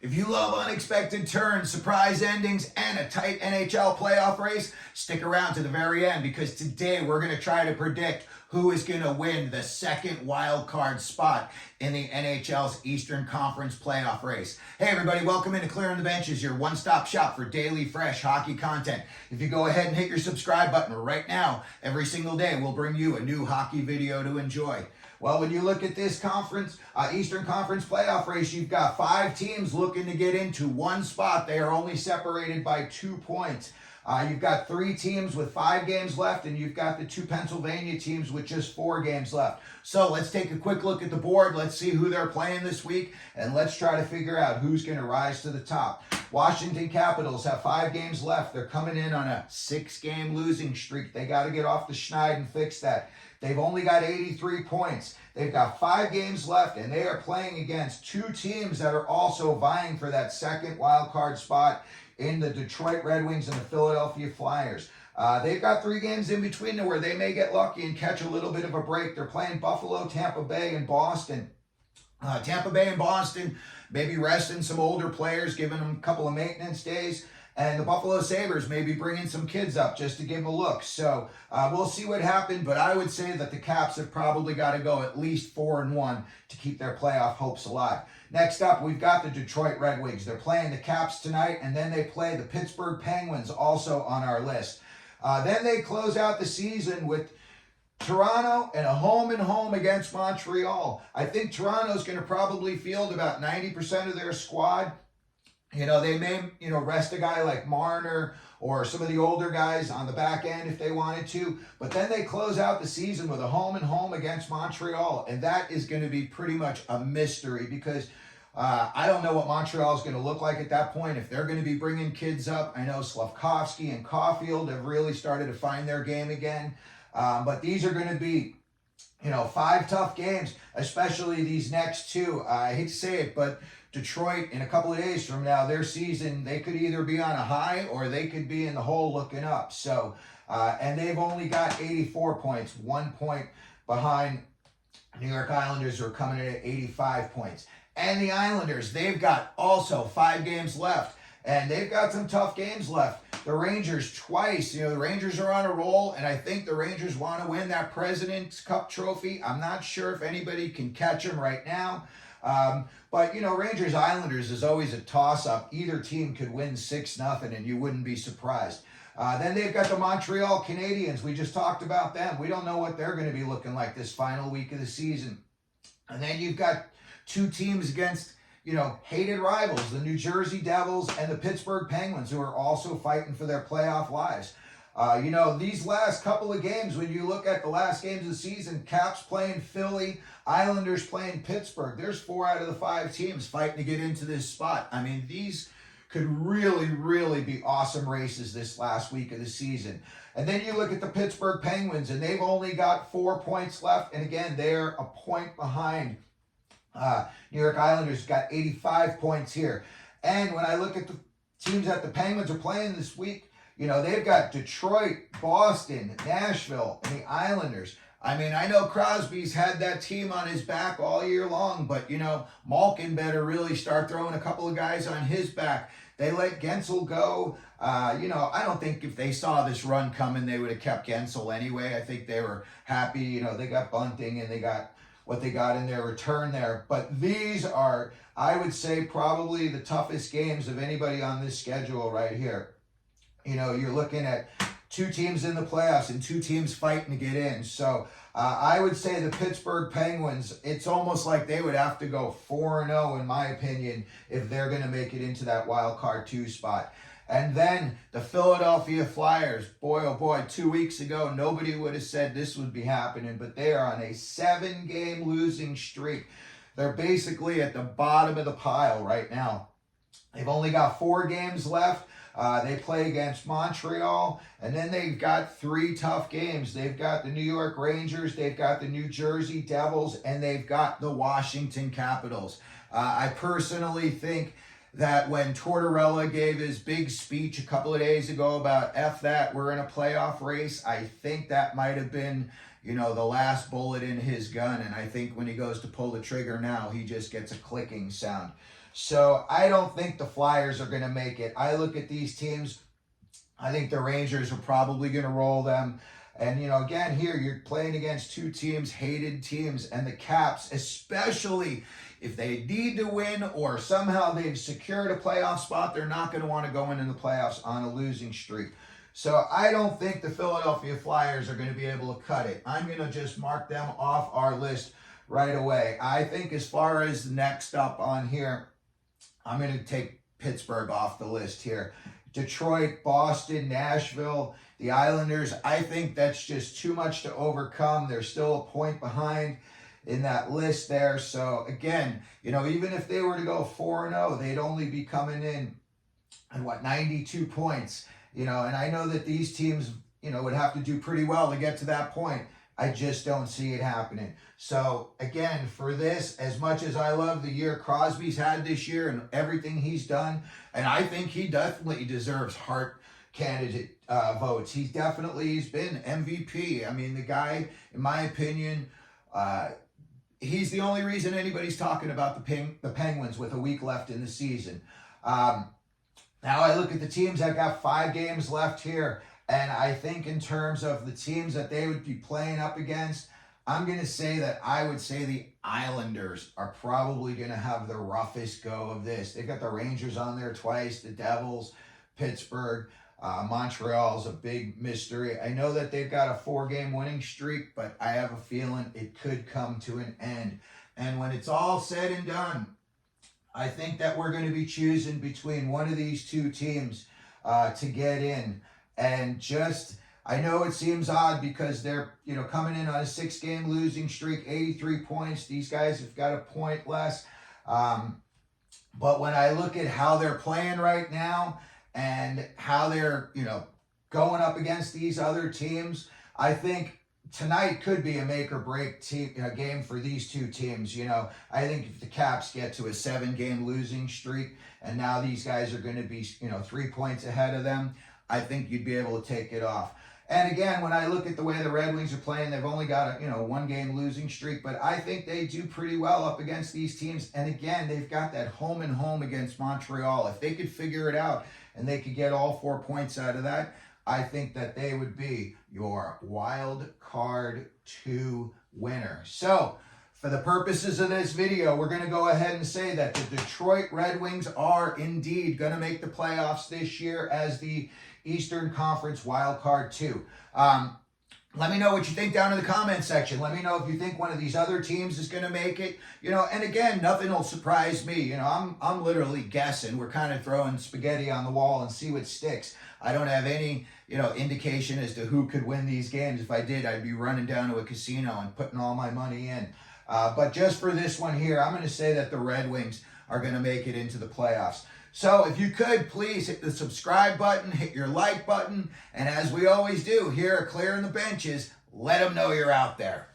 If you love unexpected turns, surprise endings, and a tight NHL playoff race, stick around to the very end because today we're going to try to predict who is going to win the second wild card spot in the NHL's Eastern Conference playoff race. Hey everybody, welcome into Clearing the Benches, your one-stop shop for daily fresh hockey content. If you go ahead and hit your subscribe button right now, every single day we'll bring you a new hockey video to enjoy. Well, when you look at this Eastern Conference playoff race, you've got 5 teams looking to get into one spot. They are only separated by 2 points. You've got 3 teams with 5 games left, and you've got the 2 Pennsylvania teams with just 4 games left. So let's take a quick look at the board. Let's see who they're playing this week, and let's try to figure out who's going to rise to the top. Washington Capitals have 5 games left. They're coming in on a 6-game losing streak. They got to get off the schneid and fix that. They've only got 83 points. They've got 5 games left, and they are playing against 2 teams that are also vying for that second wild card spot in the Detroit Red Wings and the Philadelphia Flyers. They've got 3 games in between where they may get lucky and catch a little bit of a break. They're playing Buffalo, Tampa Bay, and Boston. Tampa Bay and Boston maybe resting some older players, giving them a couple of maintenance days. And the Buffalo Sabres may be bringing some kids up just to give them a look. So we'll see what happens, but I would say that the Caps have probably got to go at least 4-1 to keep their playoff hopes alive. Next up, we've got the Detroit Red Wings. They're playing the Caps tonight, and then they play the Pittsburgh Penguins, also on our list. Then they close out the season with Toronto and a home against Montreal. I think Toronto's going to probably field about 90% of their squad. You know, they may, rest a guy like Marner or some of the older guys on the back end if they wanted to. But then they close out the season with a home against Montreal. And that is going to be pretty much a mystery because I don't know what Montreal is going to look like at that point. If they're going to be bringing kids up, I know Slavkovsky and Caulfield have really started to find their game again. But these are going to be 5 tough games, especially these next 2. I hate to say it, but Detroit, in a couple of days from now, their season, they could either be on a high or they could be in the hole looking up. So, and they've only got 84 points, 1 point behind New York Islanders, who are coming in at 85 points. And the Islanders, they've got also 5 games left. And they've got some tough games left. The Rangers twice. The Rangers are on a roll, and I think the Rangers want to win that President's Cup trophy. I'm not sure if anybody can catch them right now. But Rangers Islanders is always a toss-up. Either team could win 6-0, and you wouldn't be surprised. Then they've got the Montreal Canadiens. We just talked about them. We don't know what they're going to be looking like this final week of the season. And then you've got 2 teams against hated rivals, the New Jersey Devils and the Pittsburgh Penguins, who are also fighting for their playoff lives. These last couple of games, when you look at the last games of the season, Caps playing Philly, Islanders playing Pittsburgh. There's 4 out of the 5 teams fighting to get into this spot. I mean, these could really be awesome races this last week of the season. And then you look at the Pittsburgh Penguins, and they've only got 4 points left. And again, they're a point behind New York Islanders, got 85 points here. And when I look at the teams that the Penguins are playing this week, they've got Detroit, Boston, Nashville, and the Islanders. I mean, I know Crosby's had that team on his back all year long, but, Malkin better really start throwing a couple of guys on his back. They let Gensel go. I don't think if they saw this run coming, they would have kept Gensel anyway. I think they were happy. They got Bunting and they got what they got in their return there. But these are, I would say, probably the toughest games of anybody on this schedule right here. You're looking at 2 teams in the playoffs and 2 teams fighting to get in. So I would say the Pittsburgh Penguins, it's almost like they would have to go 4-0, in my opinion, if they're going to make it into that wild card 2 spot. And then the Philadelphia Flyers, boy, oh boy, 2 weeks ago, nobody would have said this would be happening, but they are on a 7-game losing streak. They're basically at the bottom of the pile right now. They've only got 4 games left. They play against Montreal, and then they've got 3 tough games. They've got the New York Rangers, they've got the New Jersey Devils, and they've got the Washington Capitals. I personally think that when Tortorella gave his big speech a couple of days ago about F that, we're in a playoff race, I think that might have been, the last bullet in his gun. And I think when he goes to pull the trigger now, he just gets a clicking sound. So I don't think the Flyers are going to make it. I look at these teams. I think the Rangers are probably going to roll them. And, again, here you're playing against two teams, hated teams, and the Caps, especially if they need to win or somehow they've secured a playoff spot, they're not going to want to go into the playoffs on a losing streak. So I don't think the Philadelphia Flyers are going to be able to cut it. I'm going to just mark them off our list right away. I think as far as the next up on here, I'm going to take Pittsburgh off the list here. Detroit, Boston, Nashville, the Islanders, I think that's just too much to overcome. They're still a point behind in that list there. So again, even if they were to go 4-0, they'd only be coming in at 92 points. And I know that these teams, would have to do pretty well to get to that point. I just don't see it happening. So again, for this, as much as I love the year Crosby's had this year and everything he's done, and I think he definitely deserves Hart candidate votes. He's been MVP. I mean, the guy, in my opinion, he's the only reason anybody's talking about the Penguins with a week left in the season. Now I look at the teams that got 5 games left here, and I think in terms of the teams that they would be playing up against, I'm going to say that I would say the Islanders are probably going to have the roughest go of this. They've got the Rangers on there twice, the Devils, Pittsburgh, Montreal's a big mystery. I know that they've got a 4-game winning streak, but I have a feeling it could come to an end. And when it's all said and done, I think that we're going to be choosing between one of these two teams to get in. And I know it seems odd because they're, coming in on a 6-game losing streak, 83 points. These guys have got a point less. But when I look at how they're playing right now and how they're, going up against these other teams, I think tonight could be a make or break game for these two teams. I think if the Caps get to a 7-game losing streak and now these guys are going to be, 3 points ahead of them, I think you'd be able to take it off. And again, when I look at the way the Red Wings are playing, they've only got a 1-game losing streak, but I think they do pretty well up against these teams. And again, they've got that home and home against Montreal. If they could figure it out and they could get all 4 points out of that, I think that they would be your wild card 2 winner. So for the purposes of this video, we're going to go ahead and say that the Detroit Red Wings are indeed going to make the playoffs this year as the Eastern Conference wild card 2. Let me know what you think down in the comment section. Let me know if you think one of these other teams is going to make it. And again, nothing will surprise me. I'm literally guessing. We're kind of throwing spaghetti on the wall and see what sticks. I don't have any, indication as to who could win these games. If I did, I'd be running down to a casino and putting all my money in. But just for this one here, I'm going to say that the Red Wings are going to make it into the playoffs. So if you could, please hit the subscribe button, hit your like button, and as we always do here at Clearing the Benches, let them know you're out there.